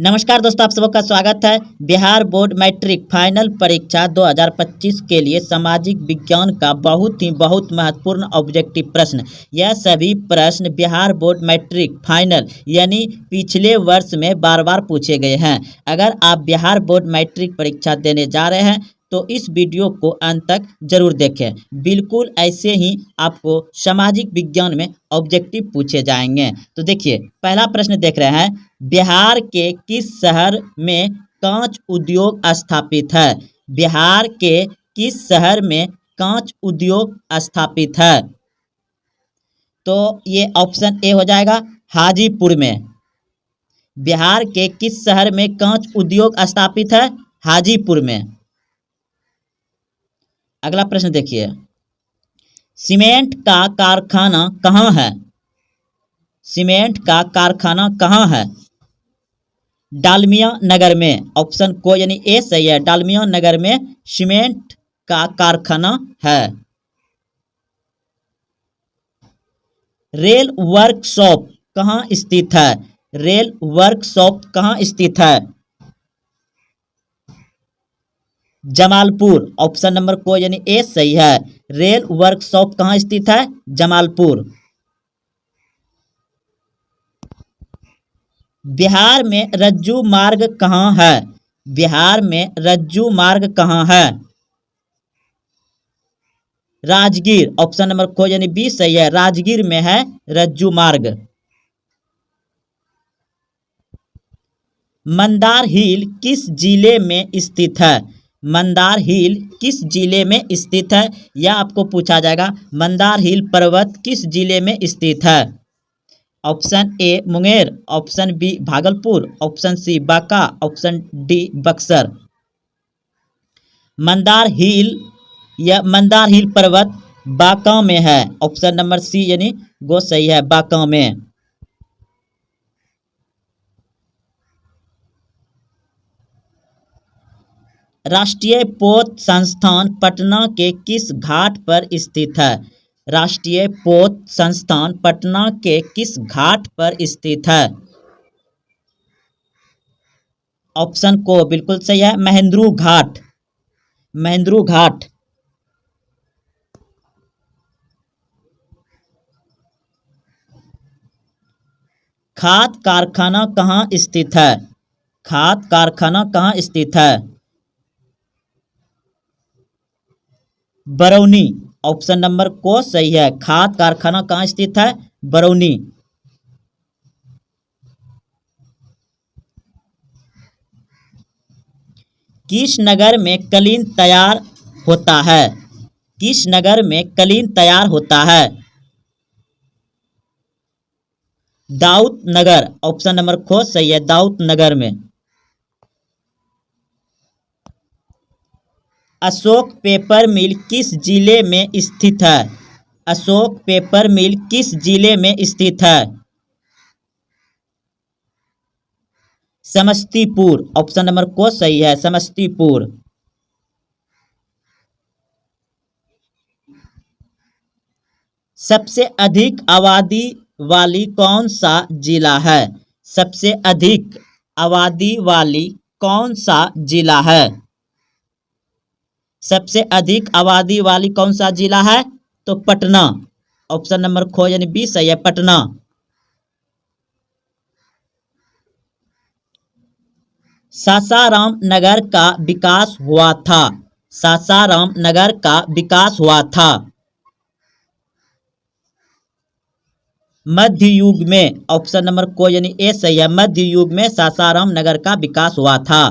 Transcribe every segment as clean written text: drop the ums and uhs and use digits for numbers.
नमस्कार दोस्तों, आप सबका स्वागत है। बिहार बोर्ड मैट्रिक फाइनल परीक्षा 2025 के लिए सामाजिक विज्ञान का बहुत महत्वपूर्ण ऑब्जेक्टिव प्रश्न। यह सभी प्रश्न बिहार बोर्ड मैट्रिक फाइनल यानी पिछले वर्ष में बार बार पूछे गए हैं। अगर आप बिहार बोर्ड मैट्रिक परीक्षा देने जा रहे हैं तो इस वीडियो को अंत तक जरूर देखें। बिल्कुल ऐसे ही आपको सामाजिक विज्ञान में ऑब्जेक्टिव पूछे जाएंगे। तो देखिए, पहला प्रश्न देख रहे हैं, बिहार के किस शहर में कांच उद्योग स्थापित है? बिहार के किस शहर में कांच उद्योग स्थापित है? तो ये ऑप्शन ए हो जाएगा, हाजीपुर में। बिहार के किस शहर में कांच उद्योग स्थापित है? हाजीपुर में। अगला प्रश्न देखिए, सीमेंट का कारखाना कहाँ है? सीमेंट का कारखाना कहाँ है? डालमिया नगर में। ऑप्शन को यानी ए सही है, डालमिया नगर में सीमेंट का कारखाना है। रेल वर्कशॉप कहाँ स्थित है? रेल वर्कशॉप कहाँ स्थित है? जमालपुर। ऑप्शन नंबर को यानी ए सही है, रेल वर्कशॉप कहाँ स्थित है? जमालपुर। बिहार में रज्जू मार्ग कहाँ है? बिहार में रज्जू मार्ग कहाँ है? राजगीर। ऑप्शन नंबर को यानी बी सही है, राजगीर में है रज्जू मार्ग। मंदार हिल किस जिले में स्थित है? मंदार हिल किस जिले में स्थित है? यह आपको पूछा जाएगा, मंदार हिल पर्वत किस जिले में स्थित है? Option A Munger, option B Bhagalpur, option C Banka, option D Buxar. Mandar hill पर्वत बांका में है। ऑप्शन नंबर सी यानी गो सही है, बांका में। राष्ट्रीय पोत संस्थान पटना के किस घाट पर स्थित है? राष्ट्रीय पोत संस्थान पटना के किस घाट पर स्थित है? ऑप्शन को बिल्कुल सही है, महेंद्रू घाट। महेंद्रू घाट। खाद कारखाना कहाँ स्थित है? खाद कारखाना कहाँ स्थित है? बरौनी। ऑप्शन नंबर को सही है, खाद कारखाना कहाँ स्थित है? बरौनी। किस नगर में कलीन तैयार होता है? किस नगर में कलीन तैयार होता है? दाऊद नगर। ऑप्शन नंबर को सही है, दाऊद नगर में। अशोक पेपर मिल किस जिले में स्थित है? अशोक पेपर मिल किस जिले में स्थित है? समस्तीपुर। ऑप्शन नंबर को सही है, समस्तीपुर। सबसे अधिक आबादी वाली कौन सा जिला है? सबसे अधिक आबादी वाली कौन सा जिला है? सबसे अधिक आबादी वाली कौन सा जिला है? तो पटना। ऑप्शन नंबर खो यानी बी सही है, पटना। सासाराम नगर का विकास हुआ था। सासाराम नगर का विकास हुआ था मध्य युग में। ऑप्शन नंबर को यानी ए सही है, मध्य युग में सासाराम नगर का विकास हुआ था।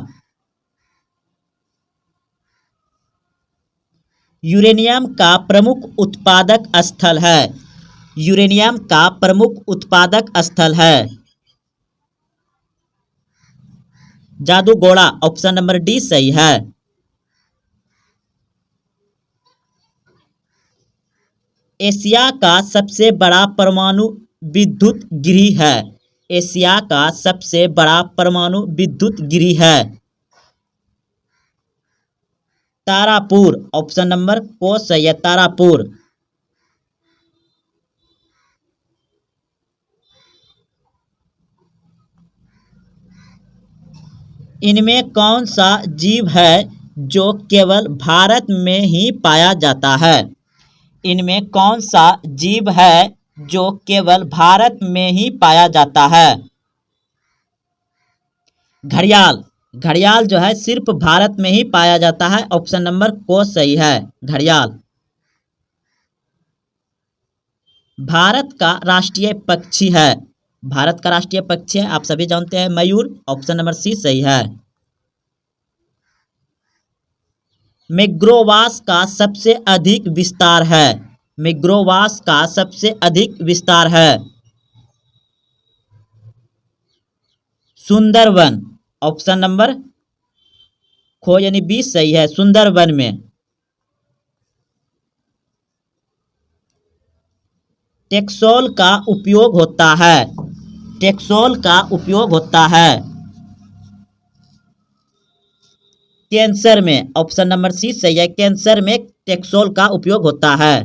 यूरेनियम का प्रमुख उत्पादक स्थल है। यूरेनियम का प्रमुख उत्पादक स्थल है जादूगोड़ा। ऑप्शन नंबर डी सही है। एशिया का सबसे बड़ा परमाणु विद्युत गृह है। एशिया का सबसे बड़ा परमाणु विद्युत गृह है तारापुर। ऑप्शन नंबर को सही है, तारापुर। इनमें कौन सा जीव है जो केवल भारत में ही पाया जाता है? इनमें कौन सा जीव है जो केवल भारत में ही पाया जाता है? घड़ियाल। घड़ियाल जो है सिर्फ भारत में ही पाया जाता है। ऑप्शन नंबर को सही है, घड़ियाल। भारत का राष्ट्रीय पक्षी है, भारत का राष्ट्रीय पक्षी है, आप सभी जानते हैं, मयूर। ऑप्शन नंबर सी सही है। मैग्रोवास का सबसे अधिक विस्तार है, मैग्रोवास का सबसे अधिक विस्तार है। सुंदरवन। ऑप्शन नंबर खो यानी बी सही है, सुंदरवन में। टेक्सोल का उपयोग होता है, टेक्सोल का उपयोग होता है कैंसर में। ऑप्शन नंबर सी सही है, कैंसर में टेक्सोल का उपयोग होता है।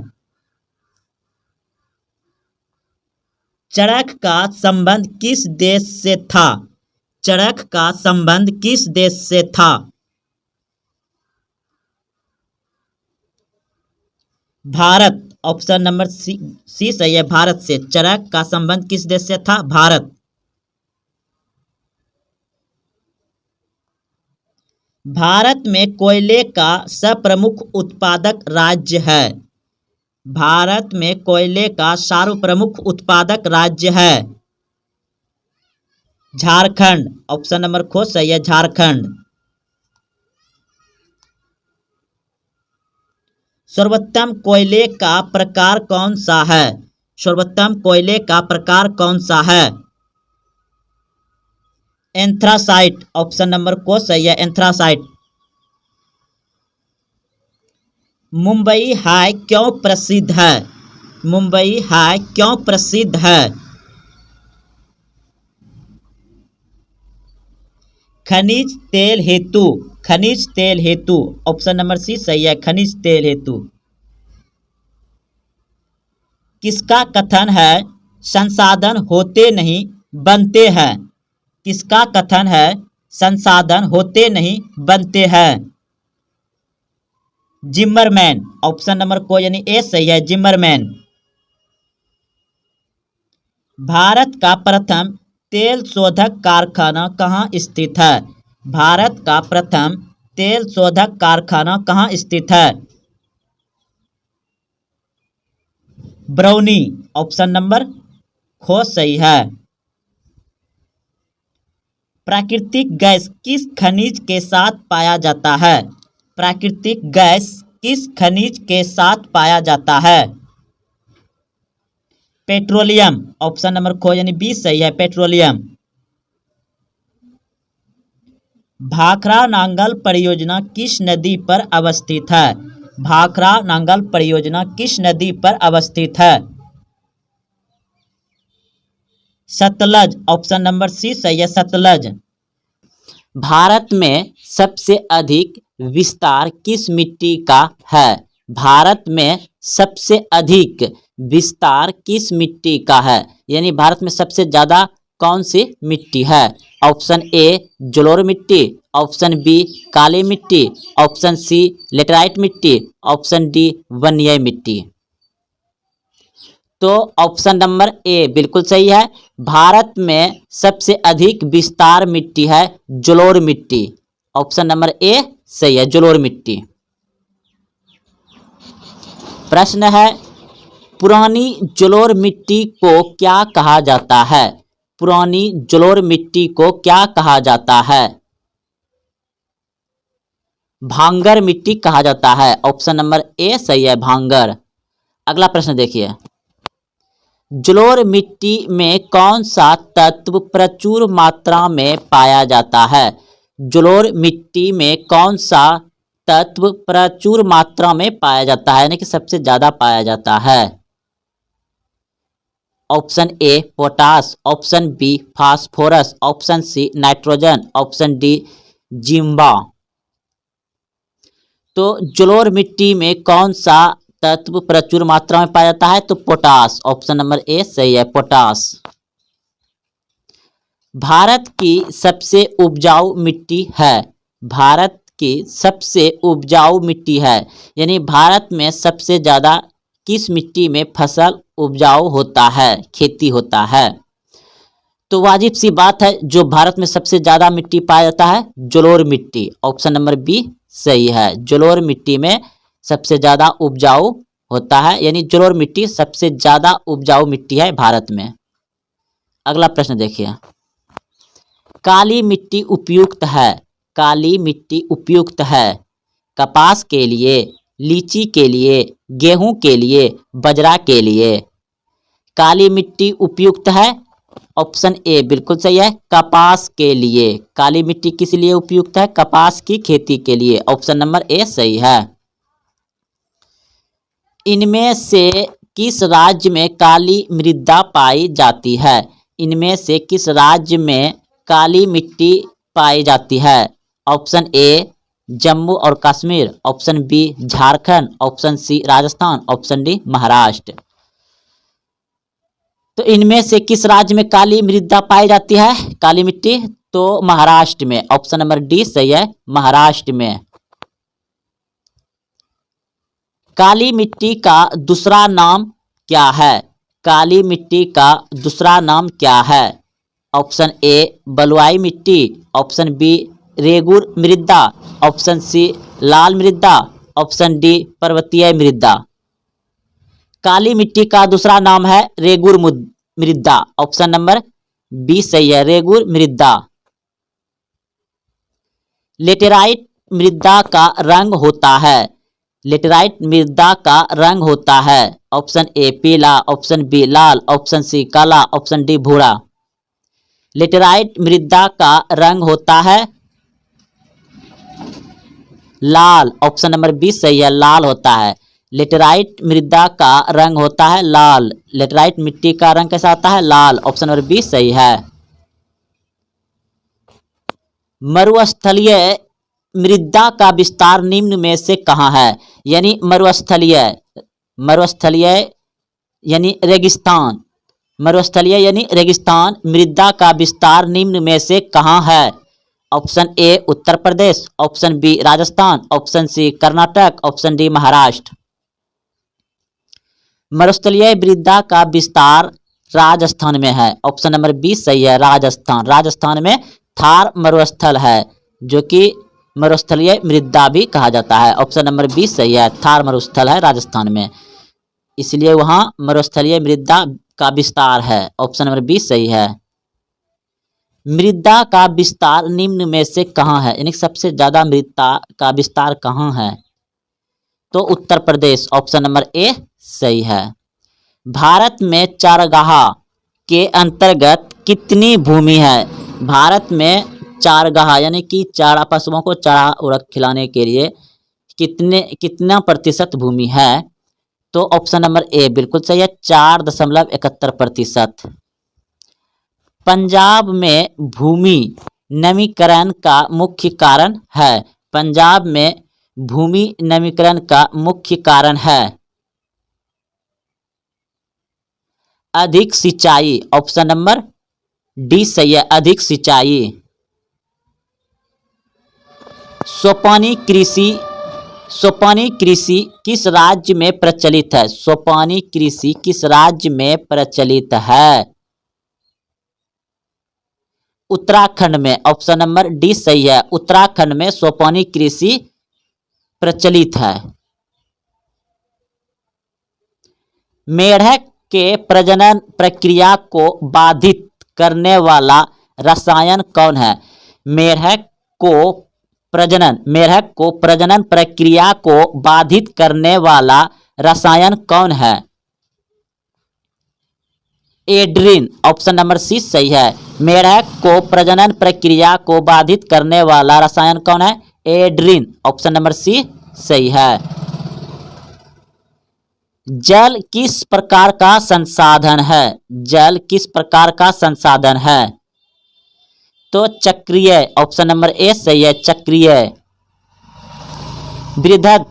चरक का संबंध किस देश से था? चरक का संबंध किस देश से था? भारत। ऑप्शन नंबर सी सही है, भारत से। चरक का संबंध किस देश से था? भारत। भारत में कोयले का सर्वप्रमुख उत्पादक राज्य है, भारत में कोयले का सर्वप्रमुख उत्पादक राज्य है झारखंड। ऑप्शन नंबर खो सही है, झारखंड। सर्वोत्तम कोयले का प्रकार कौन सा है? सर्वोत्तम कोयले का प्रकार कौन सा है? एंथ्रासाइट। ऑप्शन नंबर को सही है, एंथ्रासाइट। मुंबई हाई क्यों प्रसिद्ध है? मुंबई हाई क्यों प्रसिद्ध है? खनिज तेल हेतु, खनिज तेल हेतु। ऑप्शन नंबर सी सही है, खनिज तेल हेतु। किसका कथन है संसाधन होते नहीं बनते हैं? किसका कथन है संसाधन होते नहीं बनते हैं? जिम्मरमैन। ऑप्शन नंबर को यानी ए सही है, जिम्मरमैन। भारत का प्रथम तेल शोधक कारखाना कहाँ स्थित है? भारत का प्रथम तेल शोधक कारखाना कहाँ स्थित है? ब्राउनी। ऑप्शन नंबर खो सही है। प्राकृतिक गैस किस खनिज के साथ पाया जाता है? प्राकृतिक गैस किस खनिज के साथ पाया जाता है? पेट्रोलियम। ऑप्शन नंबर खो यानी बी सही है, पेट्रोलियम। भाखड़ा नांगल परियोजना किस नदी पर अवस्थित है? भाखड़ा नांगल परियोजना किस नदी पर अवस्थित है? सतलज। ऑप्शन नंबर सी सही है, सतलज। भारत में सबसे अधिक विस्तार किस मिट्टी का है? भारत में सबसे अधिक विस्तार किस मिट्टी का है? यानी भारत में सबसे ज्यादा कौन सी मिट्टी है? ऑप्शन ए जलोढ़ मिट्टी, ऑप्शन बी काली मिट्टी, ऑप्शन सी लेटराइट मिट्टी, ऑप्शन डी वन्य मिट्टी। तो ऑप्शन नंबर ए बिल्कुल सही है। भारत में सबसे अधिक विस्तार मिट्टी है जलोढ़ मिट्टी। ऑप्शन नंबर ए सही है, जलोढ़ मिट्टी। प्रश्न है पुरानी जलोढ़ मिट्टी को क्या कहा जाता है? पुरानी जलोढ़ मिट्टी को क्या कहा जाता है? भांगर मिट्टी कहा जाता है। ऑप्शन नंबर ए सही है, भांगर। अगला प्रश्न देखिए, जलोढ़ मिट्टी में कौन सा तत्व प्रचुर मात्रा में पाया जाता है? जलोढ़ मिट्टी में कौन सा तत्व प्रचुर मात्रा में पाया जाता है, यानी कि सबसे ज्यादा पाया जाता है? Option A potash, option B phosphorus, option C nitrogen, option D जिम्बा। तो जलोढ़ मिट्टी में कौन सा तत्व प्रचुर मात्रा में पाया जाता है? तो पोटास। ऑप्शन नंबर ए सही है, पोटास। भारत की सबसे उपजाऊ मिट्टी है। भारत की सबसे उपजाऊ मिट्टी है, यानी भारत में सबसे ज़्यादा किस मिट्टी में फसल उपजाऊ होता है, खेती होता है। तो वाजिब सी बात है, जो भारत में सबसे ज़्यादा मिट्टी पाया जाता है जलोढ़ मिट्टी। ऑप्शन नंबर बी सही है। जलोढ़ मिट्टी में सबसे ज़्यादा उपजाऊ होता है, यानी जलोढ़ मिट्टी सबसे ज़्यादा उपजाऊ मिट्टी है भारत में। अगला प्रश्न देखिए, काली मिट्टी उपयुक्त है। काली मिट्टी उपयुक्त है कपास के लिए, लीची के लिए, गेहूं के लिए, बाजरा के लिए। काली मिट्टी उपयुक्त है, ऑप्शन ए बिल्कुल सही है, कपास के लिए। काली मिट्टी किस लिए उपयुक्त है? कपास की खेती के लिए। ऑप्शन नंबर ए सही है। इनमें से किस राज्य में काली मृदा पाई जाती है? इनमें से किस राज्य में काली मिट्टी पाई जाती है? ऑप्शन ए जम्मू और Kashmir, option B Jharkhand, option C Rajasthan, option D Maharashtra. तो इनमें से किस राज्य में काली मृदा पाई जाती है, काली मिट्टी? तो महाराष्ट्र में। ऑप्शन नंबर डी सही है, महाराष्ट्र में। काली मिट्टी का दूसरा नाम क्या है? काली मिट्टी का दूसरा नाम क्या है? ऑप्शन ए बलुआई मिट्टी, ऑप्शन बी रेगुर मृदा, ऑप्शन सी लाल मृदा, ऑप्शन डी पर्वतीय मृदा। काली मिट्टी का दूसरा नाम है रेगुर मृदा। ऑप्शन नंबर बी सही है, रेगुर मृदा। लेटेराइट मृदा का रंग होता है। लेटेराइट मृदा का रंग होता है, ऑप्शन ए पीला, ऑप्शन बी लाल, ऑप्शन सी काला, ऑप्शन डी भूरा। लेटेराइट मृदा का रंग होता है लाल। ऑप्शन नंबर बी सही है, लाल होता है। लेटेराइट मृदा का रंग होता है लाल। लेटेराइट मिट्टी का रंग कैसा होता है? लाल। ऑप्शन नंबर बी सही है। मरुस्थलीय मृदा का विस्तार निम्न में से कहाँ है? यानी मरुस्थलीय, मरुस्थलीय यानी रेगिस्तान, मरुस्थलीय यानी रेगिस्तान मृदा का विस्तार निम्न में से कहाँ है? Option A Uttar Pradesh, option B Rajasthan, option C Karnataka, option D Maharashtra. मरुस्थलीय मृदा का विस्तार राजस्थान में है। ऑप्शन नंबर बी सही है, राजस्थान। राजस्थान में थार मरुस्थल है, जो कि मरुस्थलीय मृदा भी कहा जाता है। ऑप्शन नंबर बी सही है, थार मरुस्थल है राजस्थान में, इसलिए वहां मरुस्थलीय मृदा का विस्तार है। ऑप्शन नंबर बी सही है। मृदा का विस्तार निम्न में से कहाँ है, यानी सबसे ज्यादा मृदा का विस्तार कहाँ है? तो उत्तर प्रदेश। ऑप्शन नंबर ए सही है। भारत में चारागाह के अंतर्गत कितनी भूमि है? भारत में चारागाह यानी कि चारा, पशुओं को चारा उड़क खिलाने के लिए कितना प्रतिशत भूमि है? तो ऑप्शन नंबर ए बिल्कुल सही है, 4.71%। पंजाब में भूमि नमीकरण का मुख्य कारण है। पंजाब में भूमि नमीकरण का मुख्य कारण है अधिक सिंचाई। ऑप्शन नंबर डी सही है, अधिक सिंचाई। सोपानी कृषि, सोपानी कृषि किस राज्य में प्रचलित है? सोपानी कृषि किस राज्य में प्रचलित है? उत्तराखंड में। ऑप्शन नंबर डी सही है, उत्तराखंड में सोपानी कृषि प्रचलित है। मेढक के प्रजनन प्रक्रिया को बाधित करने वाला रसायन कौन है? मेढक को प्रजनन प्रक्रिया को बाधित करने वाला रसायन कौन है? एड्रीन। ऑप्शन नंबर सी सही है, मेढक को प्रजनन प्रक्रिया को बाधित करने वाला रसायन कौन है? एड्रीन। ऑप्शन नंबर सी सही है। जल किस प्रकार का संसाधन है? जल किस प्रकार का संसाधन है? तो चक्रीय। ऑप्शन नंबर ए सही है, चक्रीय। बृहद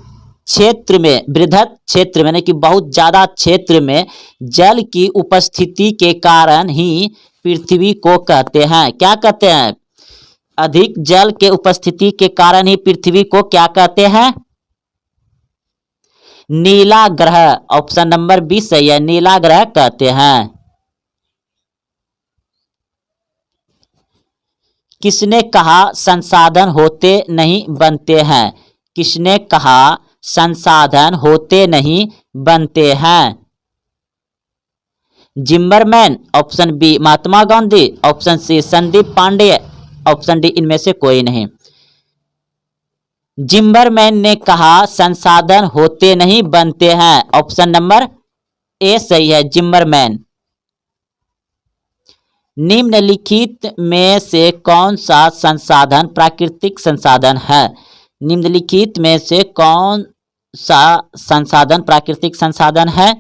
क्षेत्र में यानी कि बहुत ज्यादा क्षेत्र में जल की उपस्थिति के कारण ही पृथ्वी को कहते हैं? क्या कहते हैं? अधिक जल के उपस्थिति के कारण ही पृथ्वी को क्या कहते हैं? नीला ग्रह। ऑप्शन नंबर बी सही है, नीला ग्रह कहते हैं। किसने कहा संसाधन होते नहीं बनते हैं? किसने कहा संसाधन होते नहीं बनते हैं? Zimmerman, option B Mahatma Gandhi, option C Sandeep Pandey, option D इनमें से कोई नहीं। जिम्बरमैन ने कहा संसाधन होते नहीं बनते हैं। ऑप्शन नंबर ए सही है, जिम्बरमैन। निम्नलिखित में से कौन सा संसाधन प्राकृतिक संसाधन है? निम्नलिखित में से कौन सा संसाधन प्राकृतिक संसाधन है?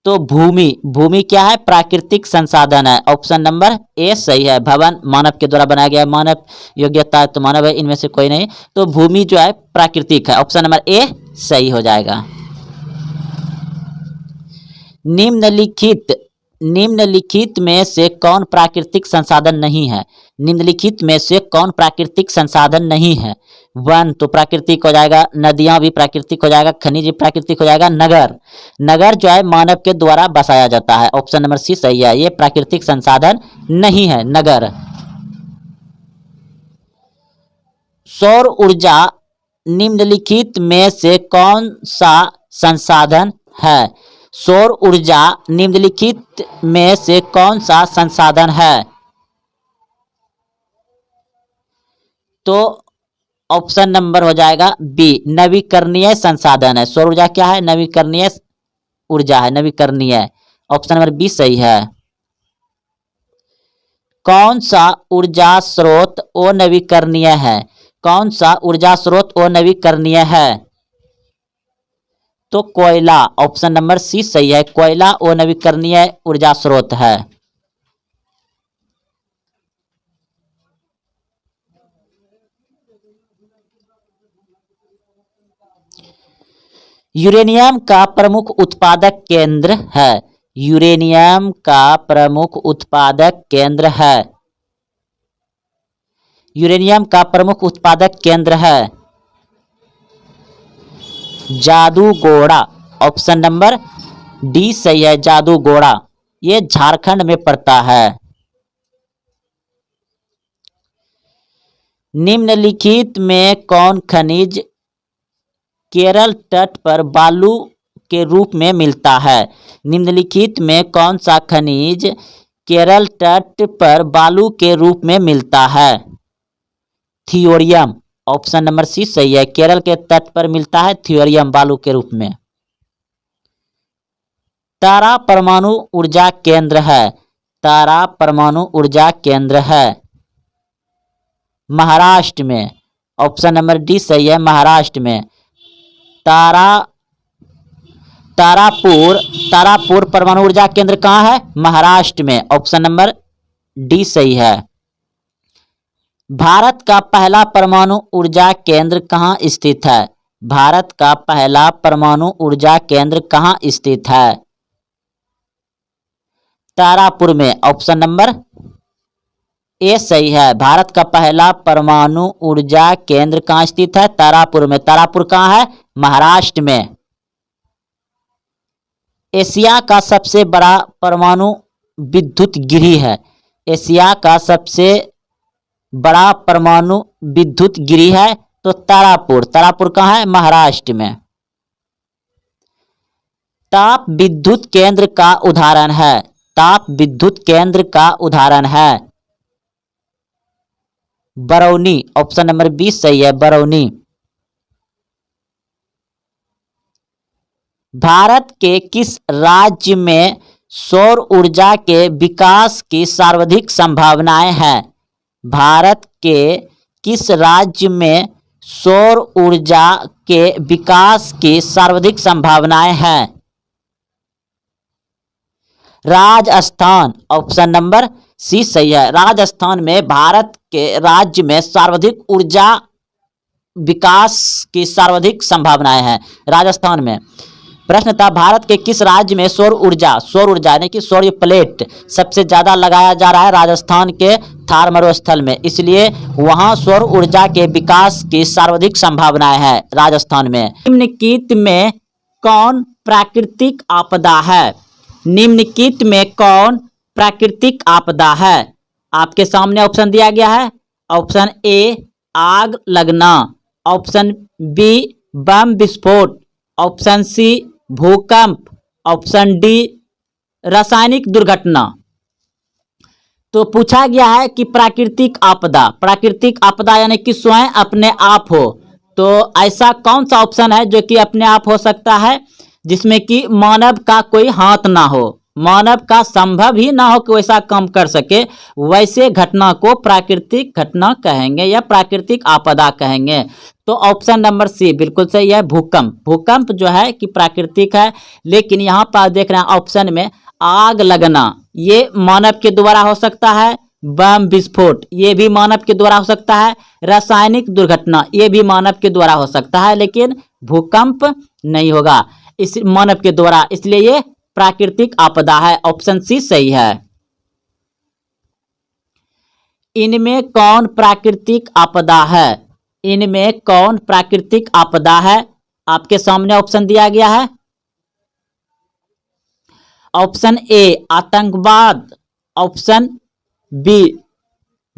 तो भूमि। भूमि क्या है? प्राकृतिक संसाधन है। ऑप्शन नंबर ए सही है। भवन मानव के द्वारा बनाया गया, मानव योग्यता तो मानव है, इनमें से कोई नहीं, तो भूमि जो है प्राकृतिक है। ऑप्शन नंबर ए सही हो जाएगा। निम्नलिखित में से कौन प्राकृतिक संसाधन नहीं है? निम्नलिखित में से कौन प्राकृतिक संसाधन नहीं है? वन तो प्राकृतिक हो जाएगा, नदियां भी प्राकृतिक हो जाएगा, खनिज भी प्राकृतिक हो जाएगा, नगर जो है मानव के द्वारा बसाया जाता है। ऑप्शन नंबर सी सही है, ये प्राकृतिक संसाधन नहीं है नगर। सौर ऊर्जा निम्नलिखित में से कौन सा संसाधन है? सौर ऊर्जा निम्नलिखित में से कौन सा संसाधन है? तो ऑप्शन नंबर हो जाएगा बी नवीकरणीय संसाधन है। सौर ऊर्जा क्या है? नवीकरणीय ऊर्जा है, नवीकरणीय। ऑप्शन नंबर बी सही है। कौन सा ऊर्जा स्रोत अनवीकरणीय है? कौन सा ऊर्जा स्रोत अनवीकरणीय है? तो कोयला। ऑप्शन नंबर सी सही है, कोयला अनवीकरणीय ऊर्जा स्रोत है। यूरेनियम का प्रमुख उत्पादक केंद्र है। यूरेनियम का प्रमुख उत्पादक केंद्र है। यूरेनियम का प्रमुख उत्पादक केंद्र है जादूगोड़ा। ऑप्शन नंबर डी सही है, जादूगोड़ा। ये झारखंड में पड़ता है। निम्नलिखित में कौन खनिज केरल तट पर बालू के रूप में मिलता है? निम्नलिखित में कौन सा खनिज केरल तट पर बालू के रूप में मिलता है? थियोरियम। ऑप्शन नंबर सी सही है, केरल के तट पर मिलता है थियोरियम बालू के रूप में। तारा परमाणु ऊर्जा केंद्र है। तारा परमाणु ऊर्जा केंद्र है महाराष्ट्र में। ऑप्शन नंबर डी सही है, महाराष्ट्र में। तारापुर परमाणु ऊर्जा केंद्र कहाँ है? महाराष्ट्र में। ऑप्शन नंबर डी सही है। भारत का पहला परमाणु ऊर्जा केंद्र कहाँ स्थित है? भारत का पहला परमाणु ऊर्जा केंद्र कहाँ स्थित है? तारापुर में। ऑप्शन नंबर ए सही है, भारत का पहला परमाणु ऊर्जा केंद्र कहाँ स्थित है? तारापुर में। तारापुर कहाँ है? महाराष्ट्र में। एशिया का सबसे बड़ा परमाणु विद्युत गृह है। एशिया का सबसे बड़ा परमाणु विद्युत गृह है तो तारापुर। तारापुर कहाँ है? महाराष्ट्र में। ताप विद्युत केंद्र का उदाहरण है। ताप विद्युत केंद्र का उदाहरण है बरौनी। ऑप्शन नंबर 20 सही है, बरौनी। भारत के किस राज्य में सौर ऊर्जा के विकास की सर्वाधिक संभावनाएं हैं? भारत के किस राज्य में सौर ऊर्जा के विकास की सर्वाधिक संभावनाएं हैं? राजस्थान। ऑप्शन नंबर सी सही है, राजस्थान में भारत के राज्य में सर्वाधिक ऊर्जा विकास की सर्वाधिक संभावनाएं हैं राजस्थान में। प्रश्न था भारत के किस राज्य में सौर ऊर्जा यानी कि सौर प्लेट सबसे ज्यादा लगाया जा रहा है? राजस्थान के थार मरुस्थल में, इसलिए वहां सौर ऊर्जा के विकास की सर्वाधिक संभावनाएं है राजस्थान में। निम्नलिखित में कौन प्राकृतिक आपदा है? निम्नलिखित में कौन प्राकृतिक आपदा है? आपके सामने ऑप्शन दिया गया है। ऑप्शन ए आग लगना, ऑप्शन बी बम विस्फोट, ऑप्शन सी भूकंप, ऑप्शन डी रासायनिक दुर्घटना। तो पूछा गया है कि प्राकृतिक आपदा यानी कि स्वयं अपने आप हो, तो ऐसा कौन सा ऑप्शन है जो कि अपने आप हो सकता है, जिसमें कि मानव का कोई हाथ ना हो, मानव का संभव ही ना हो कि वैसा काम कर सके, वैसे घटना को प्राकृतिक घटना कहेंगे या प्राकृतिक आपदा कहेंगे। तो ऑप्शन नंबर सी बिल्कुल सही है, भूकंप जो है कि प्राकृतिक है, लेकिन यहाँ पर देख रहे हैं ऑप्शन में आग लगना, ये मानव के द्वारा हो सकता है, बम विस्फोट ये भी मानव के द्वारा हो सकता है, रासायनिक दुर्घटना ये भी मानव के द्वारा हो सकता है, लेकिन भूकंप नहीं होगा इस मानव के द्वारा, इसलिए ये प्राकृतिक आपदा है। ऑप्शन सी सही है। इनमें कौन प्राकृतिक आपदा है? इनमें कौन प्राकृतिक आपदा है? आपके सामने ऑप्शन दिया गया है। ऑप्शन ए आतंकवाद, ऑप्शन बी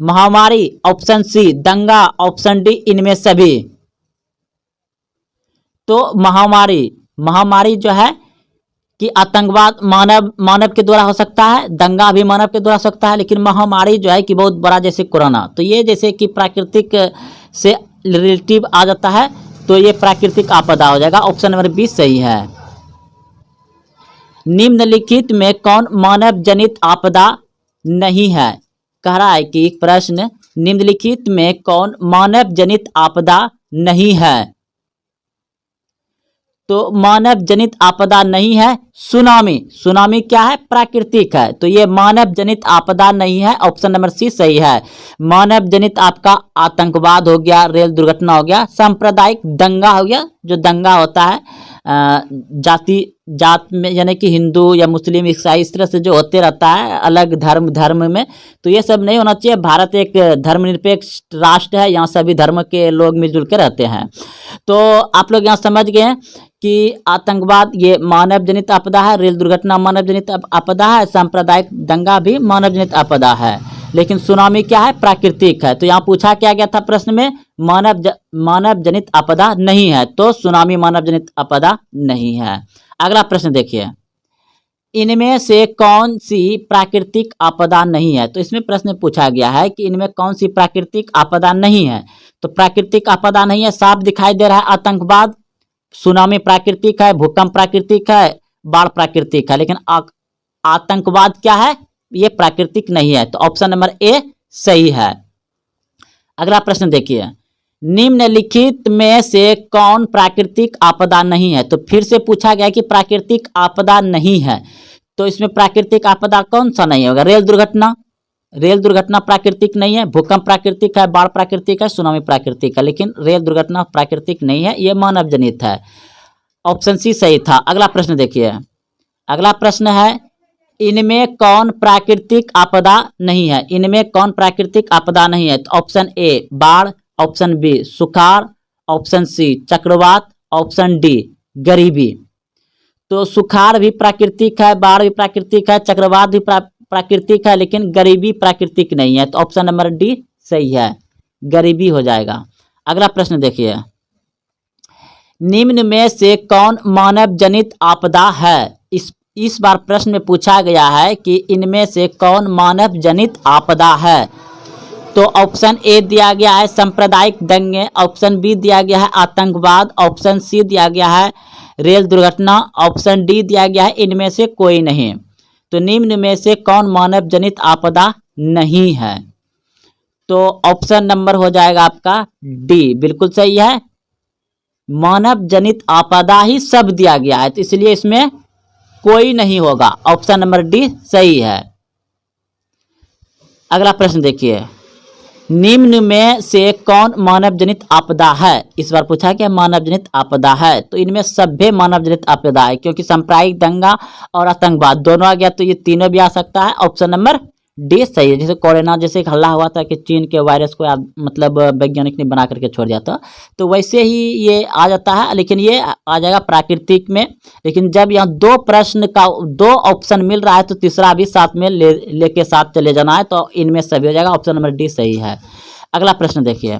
महामारी, ऑप्शन सी दंगा, ऑप्शन डी इनमें सभी। तो महामारी जो है कि आतंकवाद मानव के द्वारा हो सकता है, दंगा भी मानव के द्वारा हो सकता है, लेकिन महामारी जो है कि बहुत बड़ा जैसे कोरोना, तो ये जैसे कि प्राकृतिक से रिलेटिव आ जाता है, तो ये प्राकृतिक आपदा हो जाएगा। ऑप्शन नंबर बी सही है। निम्नलिखित में कौन मानव जनित आपदा नहीं है? कह रहा है कि प्रश्न निम्नलिखित में कौन मानव जनित आपदा नहीं है? तो मानव जनित आपदा नहीं है सुनामी क्या है? प्राकृतिक है, तो ये मानव जनित आपदा नहीं है। ऑप्शन नंबर सी सही है। मानव जनित आपका आतंकवाद हो गया, रेल दुर्घटना हो गया, सांप्रदायिक दंगा हो गया, जो दंगा होता है जात में, यानी कि हिंदू या मुस्लिम ईसाई इस तरह से जो होते रहता है अलग धर्म में, तो ये सब नहीं होना चाहिए। भारत एक धर्मनिरपेक्ष राष्ट्र है, यहाँ सभी धर्म के लोग मिलजुल के रहते हैं। तो आप लोग यहाँ समझ गए हैं कि आतंकवाद ये मानव जनित आपदा है, रेल दुर्घटना मानव जनित आपदा है, सांप्रदायिक दंगा भी मानव जनित आपदा है, लेकिन सुनामी क्या है? प्राकृतिक है। तो यहाँ पूछा क्या गया था प्रश्न में? मानव जनित आपदा नहीं है, तो सुनामी मानव जनित आपदा नहीं है। अगला प्रश्न देखिए, इनमें से कौन सी प्राकृतिक आपदा नहीं है? तो इसमें प्रश्न पूछा गया है कि इनमें कौन सी प्राकृतिक आपदा नहीं है। तो प्राकृतिक आपदा नहीं है, साफ दिखाई दे रहा है आतंकवाद, सुनामी प्राकृतिक है, भूकंप प्राकृतिक है, बाढ़ प्राकृतिक है, लेकिन आतंकवाद क्या है? ये प्राकृतिक नहीं है। तो ऑप्शन नंबर ए सही है। अगला प्रश्न देखिए, निम्नलिखित में से कौन प्राकृतिक आपदा नहीं है? तो फिर से पूछा गया कि प्राकृतिक आपदा नहीं है, तो इसमें प्राकृतिक आपदा कौन सा नहीं होगा? रेल दुर्घटना प्राकृतिक नहीं है, भूकंप प्राकृतिक है, बाढ़ प्राकृतिक है, सुनामी प्राकृतिक है, लेकिन रेल दुर्घटना प्राकृतिक नहीं है, ये मानव जनित है। ऑप्शन सी सही था। अगला प्रश्न देखिए, अगला प्रश्न है, इनमें कौन प्राकृतिक आपदा नहीं है? इनमें कौन प्राकृतिक आपदा नहीं है? तो ऑप्शन ए बाढ़, ऑप्शन बी सुखाड़, ऑप्शन सी चक्रवात, ऑप्शन डी गरीबी। तो सुखाड़ भी प्राकृतिक है, बाढ़ भी प्राकृतिक है, चक्रवात भी प्राकृतिक है, लेकिन गरीबी प्राकृतिक नहीं है। तो ऑप्शन नंबर डी सही है, गरीबी हो जाएगा। अगला प्रश्न देखिए, निम्न में से कौन मानव जनित आपदा है? इस बार प्रश्न में पूछा गया है कि इनमें से कौन मानव जनित आपदा है। तो ऑप्शन ए दिया गया है सांप्रदायिक दंगे, ऑप्शन बी दिया गया है आतंकवाद, ऑप्शन सी दिया गया है रेल दुर्घटना, ऑप्शन डी दिया गया है इनमें से कोई नहीं। तो निम्न में से कौन मानव जनित आपदा नहीं है? तो ऑप्शन नंबर हो जाएगा आपका डी, बिल्कुल सही है। मानव जनित आपदा ही सब दिया गया है, तो इसलिए इसमें कोई नहीं होगा। ऑप्शन नंबर डी सही है। अगला प्रश्न देखिए, निम्न में से कौन मानव जनित आपदा है? इस बार पूछा क्या मानव जनित आपदा है, तो इनमें सभ्य मानव जनित आपदा है, क्योंकि सांप्रदायिक दंगा और आतंकवाद दोनों आ गया, तो ये तीनों भी आ सकता है। ऑप्शन नंबर डी सही है। जैसे कोरोना जैसे हल्ला हुआ था कि चीन के वायरस को मतलब वैज्ञानिक ने बना करके छोड़ दिया था, तो वैसे ही ये आ जाता है, लेकिन ये आ जाएगा प्राकृतिक में। लेकिन जब यहाँ दो प्रश्न का दो ऑप्शन मिल रहा है तो तीसरा भी साथ में लेके साथ चले जाना है, तो इनमें सभी हो जाएगा। ऑप्शन नंबर डी सही है। अगला प्रश्न देखिए,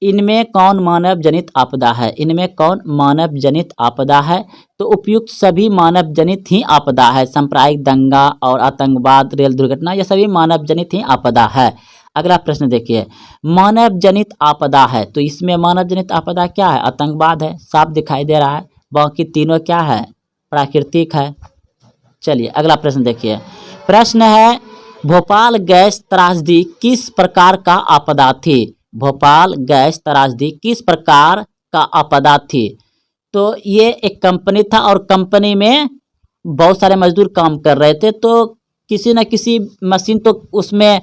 इनमें कौन मानव जनित आपदा है? इनमें कौन मानव जनित आपदा है? तो उपयुक्त सभी मानव जनित ही आपदा है। सांप्रदायिक दंगा और आतंकवाद, रेल दुर्घटना, ये सभी मानव जनित ही आपदा है। अगला प्रश्न देखिए, मानव जनित आपदा है, तो इसमें मानव जनित आपदा क्या है? आतंकवाद है, साफ दिखाई दे रहा है। बाकी तीनों क्या है? प्राकृतिक है। चलिए अगला प्रश्न देखिए, प्रश्न है भोपाल गैस त्रासदी किस प्रकार का आपदा थी? भोपाल गैस त्रासदी किस प्रकार का आपदा थी? तो ये एक कंपनी था और कंपनी में बहुत सारे मजदूर काम कर रहे थे, तो किसी न किसी मशीन तो उसमें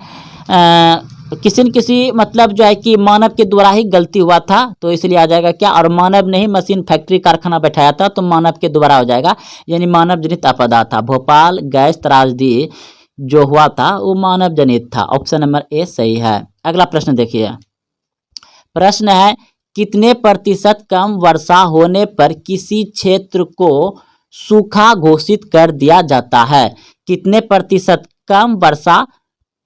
किसी न किसी मतलब जो है कि मानव के द्वारा ही गलती हुआ था, तो इसलिए आ जाएगा क्या? और मानव ने ही मशीन फैक्ट्री कारखाना बैठाया था, तो मानव के द्वारा हो जाएगा, यानी मानव जनित आपदा था। भोपाल गैस त्रासदी जो हुआ था वो मानव जनित था। ऑप्शन नंबर ए सही है। अगला प्रश्न देखिए, प्रश्न है कितने प्रतिशत कम वर्षा होने पर किसी क्षेत्र को सूखा घोषित कर दिया जाता है? कितने प्रतिशत कम वर्षा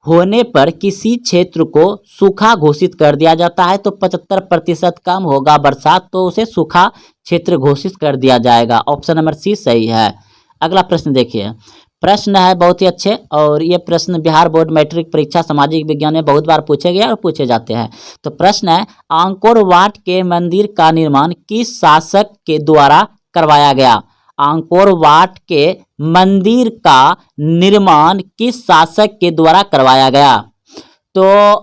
होने पर किसी क्षेत्र को सूखा घोषित कर दिया जाता है? तो 75% कम होगा बरसात, तो उसे सूखा क्षेत्र घोषित कर दिया जाएगा। ऑप्शन नंबर सी सही है। अगला प्रश्न देखिए, प्रश्न है बहुत ही अच्छे, और ये प्रश्न बिहार बोर्ड मैट्रिक परीक्षा सामाजिक विज्ञान में बहुत बार पूछे गए और पूछे जाते हैं। तो प्रश्न है आंकोर वाट के मंदिर का निर्माण किस शासक के द्वारा करवाया गया? आंकोर वाट के मंदिर का निर्माण किस शासक के द्वारा करवाया गया? तो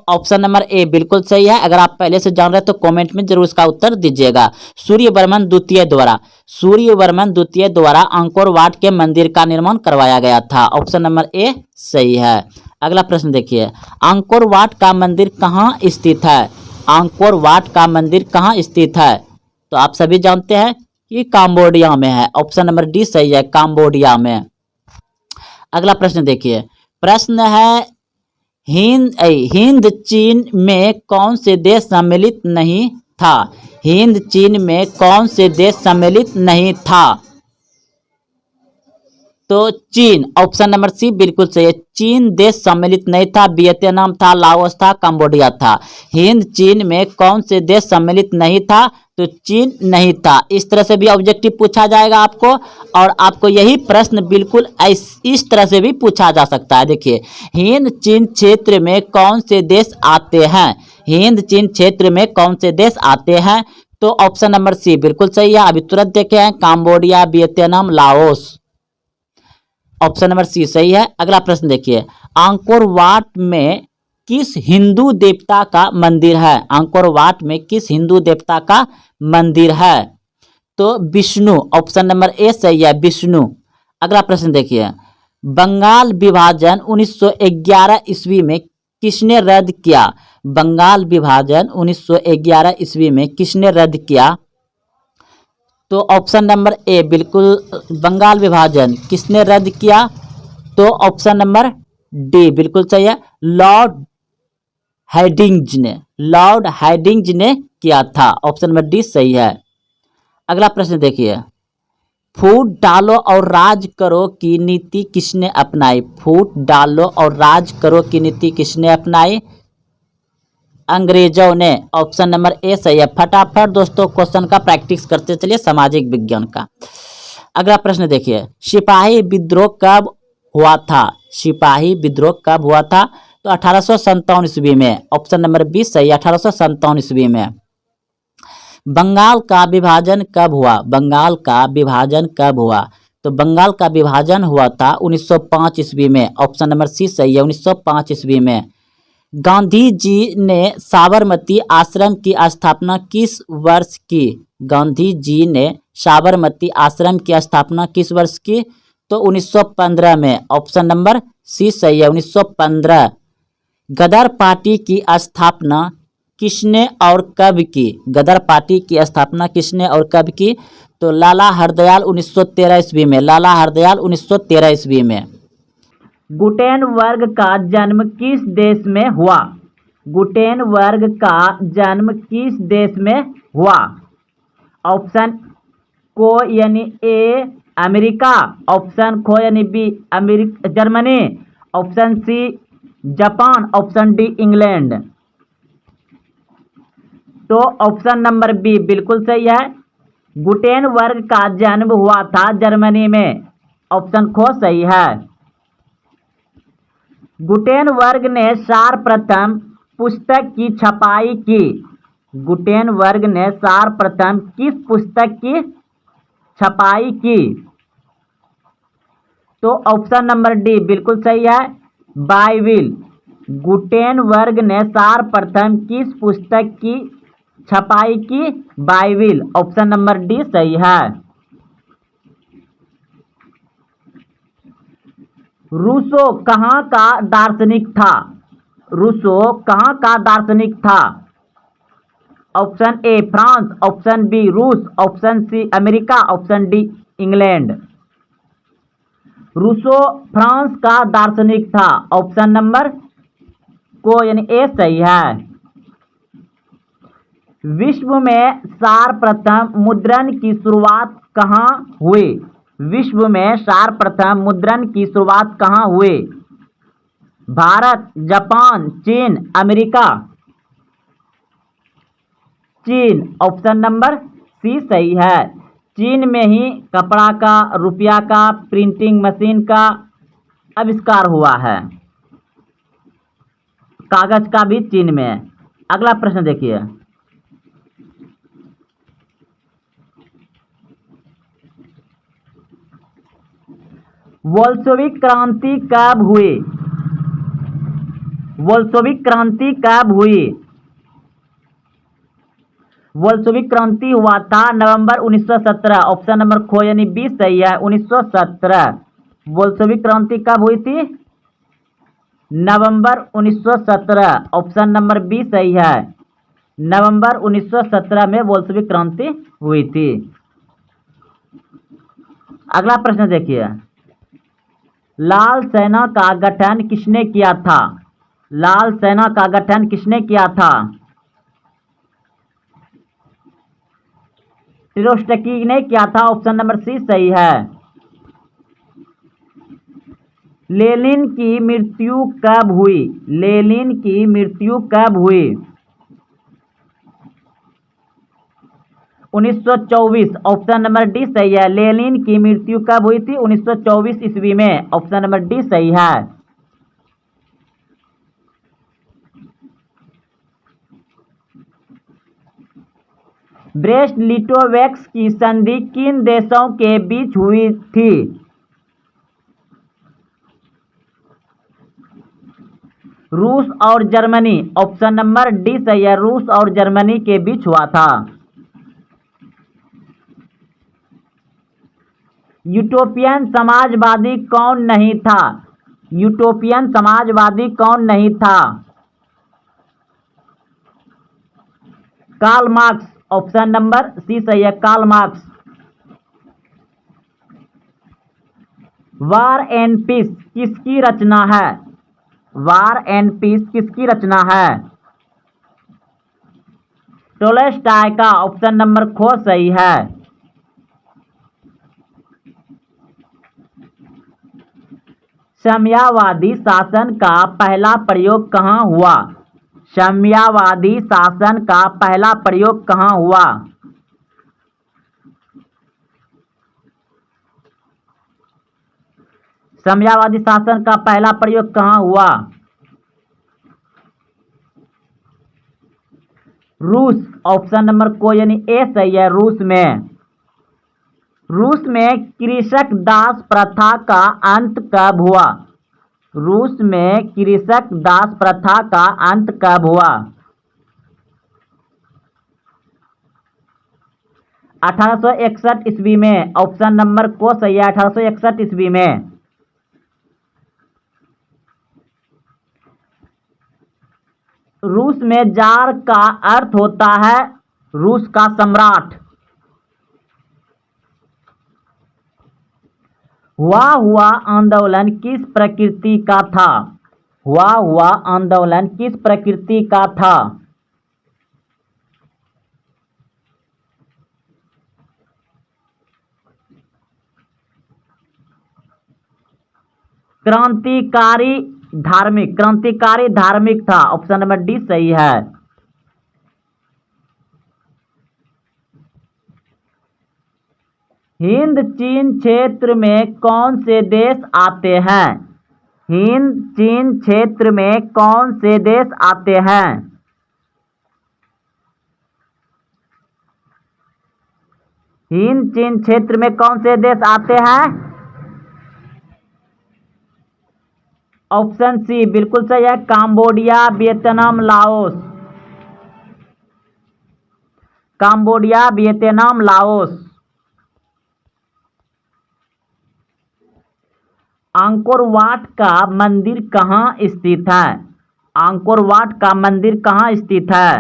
ऑप्शन नंबर ए बिल्कुल सही है। अगर आप पहले से जान रहे हैं तो कमेंट में जरूर इसका उत्तर दीजिएगा। सूर्यवर्मन द्वितीय द्वारा, सूर्यवर्मन द्वितीय द्वारा आंकोर वाट के मंदिर का निर्माण करवाया गया था। ऑप्शन नंबर ए सही है। अगला प्रश्न देखिए, आंकोर वाट का मंदिर कहाँ स्थित है? आंकोर वाट का मंदिर कहाँ स्थित है? तो आप सभी जानते हैं कि काम्बोडिया में है। ऑप्शन नंबर डी सही है, काम्बोडिया में। अगला प्रश्न देखिए, प्रश्न है हिंद चीन में कौन से देश सम्मिलित नहीं था? हिंद चीन में कौन से देश सम्मिलित नहीं था? तो चीन, ऑप्शन नंबर सी बिल्कुल सही है। चीन देश सम्मिलित नहीं था, वियतनाम था, लाओस था, कंबोडिया था। हिंद चीन में कौन से देश सम्मिलित नहीं था? तो चीन नहीं था। इस तरह से भी ऑब्जेक्टिव पूछा जाएगा आपको, और आपको यही प्रश्न बिल्कुल इस तरह से भी पूछा जा सकता है। देखिए, हिंद चीन क्षेत्र में कौन से देश आते हैं? हिंद चीन क्षेत्र में कौन से देश आते हैं? तो ऑप्शन नंबर सी बिल्कुल सही है। अभी तुरंत देखे हैं, Cambodia, Vietnam, Laos. Option number C सही है। अगला प्रश्न देखिए, आंकोर वाट में किस हिंदू देवता का मंदिर है? आंकोर वाट में किस हिंदू देवता का मंदिर है? तो विष्णु। ऑप्शन नंबर ए सही है, विष्णु। अगला प्रश्न देखिए, बंगाल विभाजन 1911 ईस्वी में किसने रद्द किया? बंगाल विभाजन 1911 ईस्वी में किसने रद्द किया? तो ऑप्शन नंबर ए बिल्कुल, बंगाल विभाजन किसने रद्द किया? तो ऑप्शन नंबर डी बिल्कुल सही है, लॉर्ड हेडिंग्ज ने, लॉर्ड हेडिंग्ज ने किया था। ऑप्शन नंबर डी सही है। अगला प्रश्न देखिए, फूट डालो और राज करो की नीति किसने अपनाई? फूट डालो और राज करो की नीति किसने अपनाई? अंग्रेजों ने। ऑप्शन नंबर ए सही है। फटाफट दोस्तों क्वेश्चन का प्रैक्टिस करते चलिए सामाजिक विज्ञान का। अगला प्रश्न देखिए, सिपाही विद्रोह कब हुआ था? सिपाही विद्रोह कब हुआ था? तो 1857 ईस्वी में। ऑप्शन नंबर बी सही, 1857 ईस्वी में। बंगाल का विभाजन कब हुआ? बंगाल का विभाजन कब हुआ? तो बंगाल का विभाजन हुआ था 1905 ईस्वी में। ऑप्शन नंबर सी सही है, 1905 ईस्वी में। गांधी जी ने साबरमती आश्रम की स्थापना किस वर्ष की? गांधी जी ने साबरमती आश्रम की स्थापना किस वर्ष की? तो 1915 में। ऑप्शन नंबर सी सही है, 1915। गदर पार्टी की स्थापना किसने और कब की? गदर पार्टी की स्थापना किसने और कब की? तो लाला हरदयाल 1913 ईस्वी में। लाला हरदयाल 1913 ईस्वी में। गुटेनबर्ग का जन्म किस देश में हुआ? गुटेनबर्ग का जन्म किस देश में हुआ? ऑप्शन को यानी ए अमेरिका, ऑप्शन खो यानी B Germany, option C Japan, option D England. तो ऑप्शन नंबर बी बिल्कुल सही है। गुटेनबर्ग का जन्म हुआ था जर्मनी में। ऑप्शन खो सही है। गुटेनबर्ग ने सर्वप्रथम पुस्तक की छपाई की? गुटेनबर्ग ने सर्वप्रथम किस पुस्तक की छपाई की? तो ऑप्शन नंबर डी बिल्कुल सही है, बाइबिल। गुटेनबर्ग ने सर्वप्रथम किस पुस्तक की छपाई की? बाइबिल। ऑप्शन नंबर डी सही है। रूसो कहाँ का दार्शनिक था? रूसो कहाँ का दार्शनिक था? Option A France, option B रूस, option C America, option D England. Rousseau France का दार्शनिक था। ऑप्शन नंबर को यानी ए सही है। विश्व में सर्वप्रथम मुद्रण की शुरुआत कहाँ हुई? विश्व में सर्वप्रथम मुद्रण की शुरुआत कहाँ हुई? भारत, जापान, चीन, अमेरिका। चीन। ऑप्शन नंबर सी सही है। चीन में ही कपड़ा का, रुपया का, प्रिंटिंग मशीन का आविष्कार हुआ है। कागज का भी चीन में। अगला प्रश्न देखिए। बोल्शेविक क्रांति कब हुई? बोल्शेविक क्रांति कब हुई? बोल्शेविक क्रांति हुआ था नवंबर 1917। ऑप्शन नंबर खो यानी बी सही है, 1917। बोल्शेविक क्रांति कब हुई थी? नवंबर 1917। ऑप्शन नंबर बी सही है, नवंबर 1917 में बोल्शेविक क्रांति हुई थी। अगला प्रश्न देखिए। लाल सेना का गठन किसने किया था? लाल सेना का गठन किसने किया था? ट्रोट्स्की ने किया था। ऑप्शन नंबर सी सही है। लेनिन की मृत्यु कब हुई? लेनिन की मृत्यु कब हुई? 1924। ऑप्शन नंबर डी सही है। लेनिन की मृत्यु कब हुई थी? 1924 ईस्वी में। ऑप्शन नंबर डी सही है। ब्रेस्ट लिटोवेक्स की संधि किन देशों के बीच हुई थी? रूस और जर्मनी। ऑप्शन नंबर डी सही है, रूस और जर्मनी के बीच हुआ था। यूटोपियन समाजवादी कौन नहीं था? यूटोपियन समाजवादी कौन नहीं था? Karl Marx. Option number C सही है, Karl Marx. War and Peace किसकी रचना है? वार एंड पीस किसकी रचना है? टोल्स्टॉय का। ऑप्शन नंबर खो सही है। साम्यवादी शासन का पहला प्रयोग कहाँ हुआ? साम्यवादी शासन का पहला प्रयोग कहाँ हुआ? साम्यवादी शासन का पहला प्रयोग कहाँ हुआ? रूस। ऑप्शन नंबर को यानी ए सही है, रूस में। रूस में कृषक दास प्रथा का अंत कब हुआ? रूस में कृषक दास प्रथा का अंत कब हुआ? 1861 ईस्वी में। ऑप्शन नंबर को सही है, 1861 ईस्वी में। रूस में जार का अर्थ होता है रूस का सम्राट। हुआ आंदोलन किस प्रकृति का था? हुआ आंदोलन किस प्रकृति का था? क्रांतिकारी धार्मिक था। ऑप्शन नंबर डी सही है। हिंद चीन क्षेत्र में कौन से देश आते हैं? हिंद चीन क्षेत्र में कौन से देश आते हैं? हिंद चीन क्षेत्र में कौन से देश आते हैं? ऑप्शन सी बिल्कुल सही है, Cambodia, Vietnam, Laos. Cambodia, Vietnam, Laos. Angkor Wat का मंदिर कहाँ स्थित है? अंकोर वाट का मंदिर कहाँ स्थित है?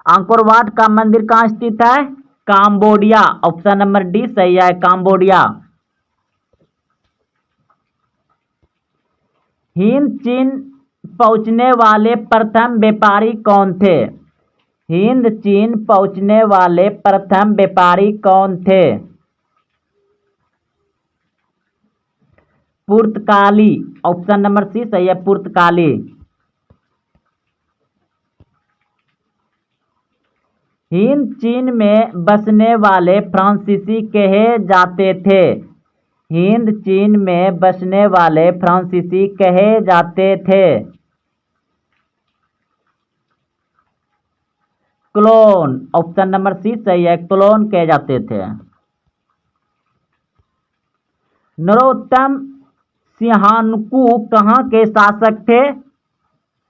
अंकोर वाट का मंदिर कहाँ स्थित है? काम्बोडिया। ऑप्शन नंबर डी सही है, काम्बोडिया। हिंद चीन पहुंचने वाले प्रथम व्यापारी कौन थे? हिंद चीन पहुंचने वाले प्रथम व्यापारी कौन थे? पुर्तगाली। ऑप्शन नंबर सी सही है, पुर्तगाली। हिंद चीन में बसने वाले फ्रांसीसी कहे जाते थे। हिंद चीन में बसने वाले फ्रांसीसी कहे जाते थे। क्लोन। ऑप्शन नंबर सी सही है, क्लोन कहे जाते थे। नरोत्तम सिंहानुकू कहाँ के शासक थे?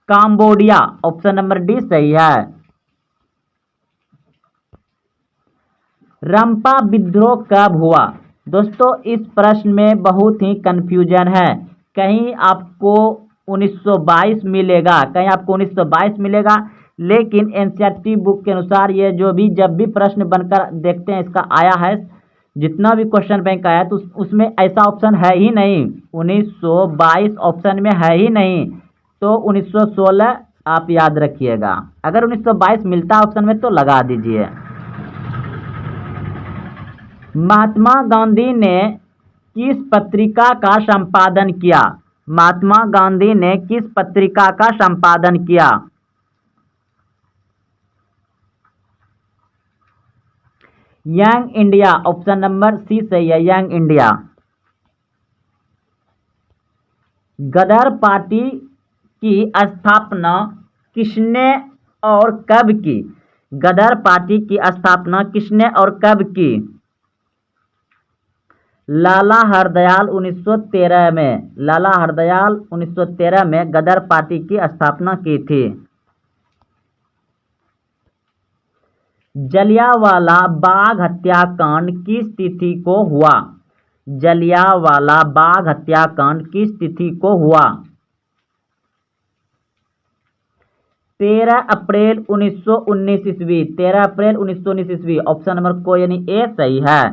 काम्बोडिया। ऑप्शन नंबर डी सही है। रंपा विद्रोह कब हुआ? दोस्तों इस प्रश्न में बहुत ही कंफ्यूजन है। कहीं आपको 1922 मिलेगा, कहीं आपको 1922 मिलेगा, लेकिन एनसीईआरटी बुक के अनुसार ये जो भी जब भी प्रश्न बनकर देखते हैं इसका आया है, जितना भी क्वेश्चन बैंक आया तो उसमें ऐसा ऑप्शन है ही नहीं। 1922 ऑप्शन में है ही नहीं, तो 1916 आप याद रखिएगा। अगर 1922 मिलता ऑप्शन में तो लगा दीजिए। महात्मा गांधी ने किस पत्रिका का संपादन किया? महात्मा गांधी ने किस पत्रिका का संपादन किया? Young India. Option number C सही है, यंग इंडिया। गदर पार्टी की स्थापना किसने और कब की? गदर पार्टी की स्थापना किसने और कब की? लाला हरदयाल 1913 में। लाला हरदयाल 1913 में गदर पार्टी की स्थापना की थी। जलियांवाला बाग हत्याकांड किस तिथि को हुआ? जलियांवाला बाग हत्याकांड किस तिथि को हुआ? 13 अप्रैल 1919 ईस्वी। 13 अप्रैल 1919 ईस्वी। ऑप्शन नंबर को यानी ए सही है।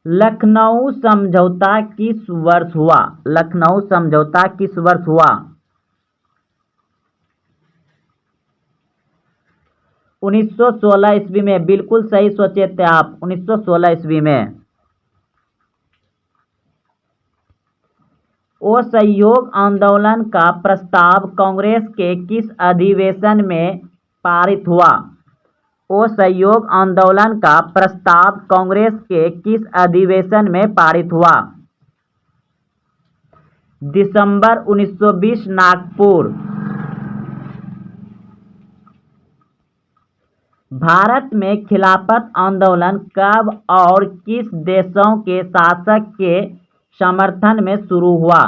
लखनऊ समझौता किस वर्ष हुआ? लखनऊ समझौता किस वर्ष हुआ? 1916 ईस्वी में। बिल्कुल सही सोचे थे आप, 1916 ईस्वी में। असहयोग आंदोलन का प्रस्ताव कांग्रेस के किस अधिवेशन में पारित हुआ? असहयोग आंदोलन का प्रस्ताव कांग्रेस के किस अधिवेशन में पारित हुआ? दिसंबर 1920 नागपुर। भारत में खिलाफत आंदोलन कब और किस देशों के शासक के समर्थन में शुरू हुआ?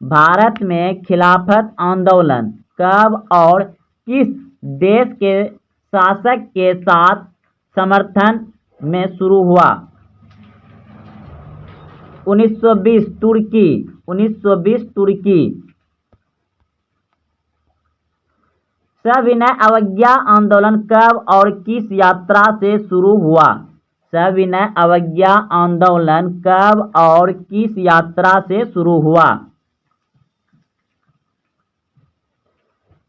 भारत में खिलाफत आंदोलन कब और किस देश के शासक के साथ समर्थन में शुरू हुआ? 1920 तुर्की, 1920 तुर्की। सविनय अवज्ञा आंदोलन कब और किस यात्रा से शुरू हुआ? सविनय अवज्ञा आंदोलन कब और किस यात्रा से शुरू हुआ?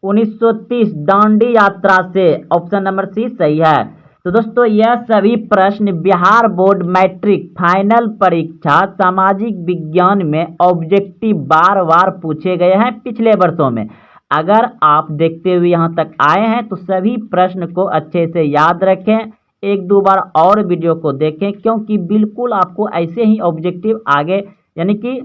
1930 दांडी यात्रा से। ऑप्शन नंबर सी सही है। तो दोस्तों यह सभी प्रश्न बिहार बोर्ड मैट्रिक फाइनल परीक्षा सामाजिक विज्ञान में ऑब्जेक्टिव बार बार पूछे गए हैं पिछले वर्षों में। अगर आप देखते हुए यहाँ तक आए हैं तो सभी प्रश्न को अच्छे से याद रखें, एक दो बार और वीडियो को देखें, क्योंकि बिल्कुल आपको ऐसे ही ऑब्जेक्टिव आगे यानी कि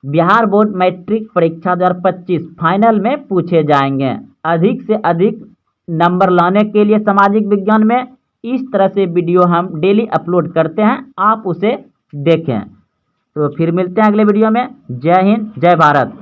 बिहार बोर्ड मैट्रिक परीक्षा 2025 फाइनल में पूछे जाएंगे। अधिक से अधिक नंबर लाने के लिए सामाजिक विज्ञान में इस तरह से वीडियो हम डेली अपलोड करते हैं, आप उसे देखें। तो फिर मिलते हैं अगले वीडियो में। जय हिंद, जय भारत।